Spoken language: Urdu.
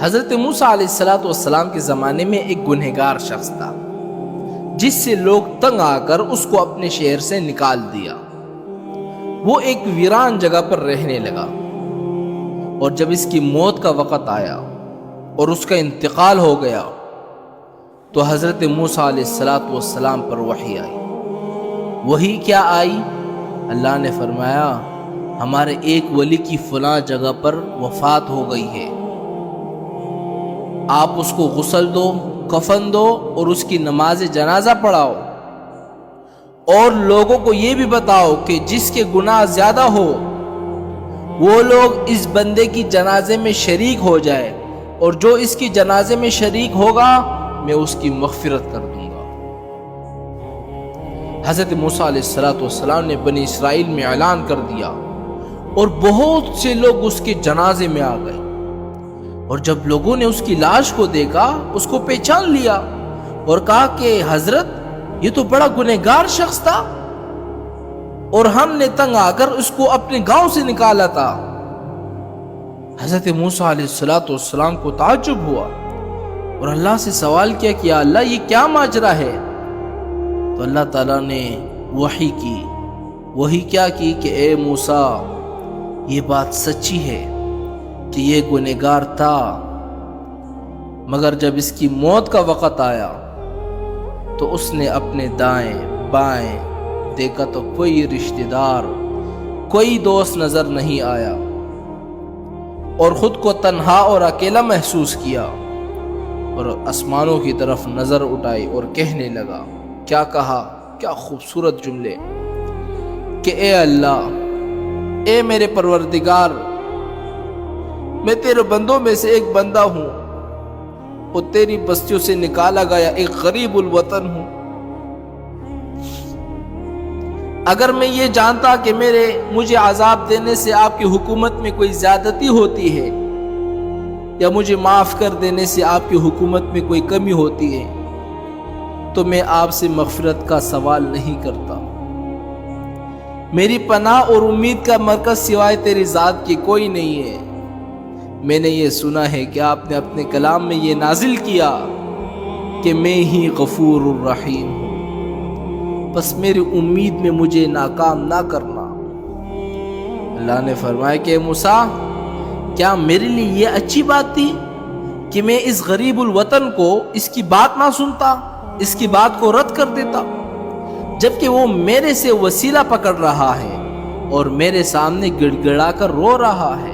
حضرت موسیٰ علیہ السلام کے زمانے میں ایک گنہگار شخص تھا جس سے لوگ تنگ آ کر اس کو اپنے شہر سے نکال دیا۔ وہ ایک ویران جگہ پر رہنے لگا، اور جب اس کی موت کا وقت آیا اور اس کا انتقال ہو گیا تو حضرت موسیٰ علیہ السلام پر وحی آئی۔ وہی کیا آئی؟ اللہ نے فرمایا ہمارے ایک ولی کی فلاں جگہ پر وفات ہو گئی ہے، آپ اس کو غسل دو، کفن دو اور اس کی نماز جنازہ پڑھاؤ، اور لوگوں کو یہ بھی بتاؤ کہ جس کے گناہ زیادہ ہو وہ لوگ اس بندے کی جنازے میں شریک ہو جائے، اور جو اس کی جنازے میں شریک ہوگا میں اس کی مغفرت کر دوں گا۔ حضرت موسیٰ علیہ السلام نے بنی اسرائیل میں اعلان کر دیا، اور بہت سے لوگ اس کے جنازے میں آ گئے، اور جب لوگوں نے اس کی لاش کو دیکھا اس کو پہچان لیا اور کہا کہ حضرت یہ تو بڑا گنہگار شخص تھا، اور ہم نے تنگ آ کر اس کو اپنے گاؤں سے نکالا تھا۔ حضرت موسیٰ علیہ السلام کو تعجب ہوا اور اللہ سے سوال کیا کہ یا اللہ یہ کیا ماجرا ہے؟ تو اللہ تعالیٰ نے وحی کیا کی کہ اے موسیٰ یہ بات سچی ہے کہ یہ گنہگار تھا، مگر جب اس کی موت کا وقت آیا تو اس نے اپنے دائیں بائیں دیکھا تو کوئی رشتہ دار، کوئی دوست نظر نہیں آیا، اور خود کو تنہا اور اکیلا محسوس کیا، اور آسمانوں کی طرف نظر اٹھائی اور کہنے لگا، کیا کہا، کیا خوبصورت جملے، کہ اے اللہ، اے میرے پروردگار، میں تیرے بندوں میں سے ایک بندہ ہوں اور تیری بستیوں سے نکالا گیا ایک غریب الوطن ہوں۔ اگر میں یہ جانتا کہ مجھے عذاب دینے سے آپ کی حکومت میں کوئی زیادتی ہوتی ہے یا مجھے معاف کر دینے سے آپ کی حکومت میں کوئی کمی ہوتی ہے تو میں آپ سے مغفرت کا سوال نہیں کرتا۔ میری پناہ اور امید کا مرکز سوائے تیری ذات کی کوئی نہیں ہے۔ میں نے یہ سنا ہے کہ آپ نے اپنے کلام میں یہ نازل کیا کہ میں ہی غفور الرحیم ہوں، بس میری امید میں مجھے ناکام نہ کرنا۔ اللہ نے فرمایا کہ موسیٰ کیا میرے لیے یہ اچھی بات تھی کہ میں اس غریب الوطن کو اس کی بات نہ سنتا، اس کی بات کو رد کر دیتا، جبکہ وہ میرے سے وسیلہ پکڑ رہا ہے اور میرے سامنے گڑ گڑا کر رو رہا ہے۔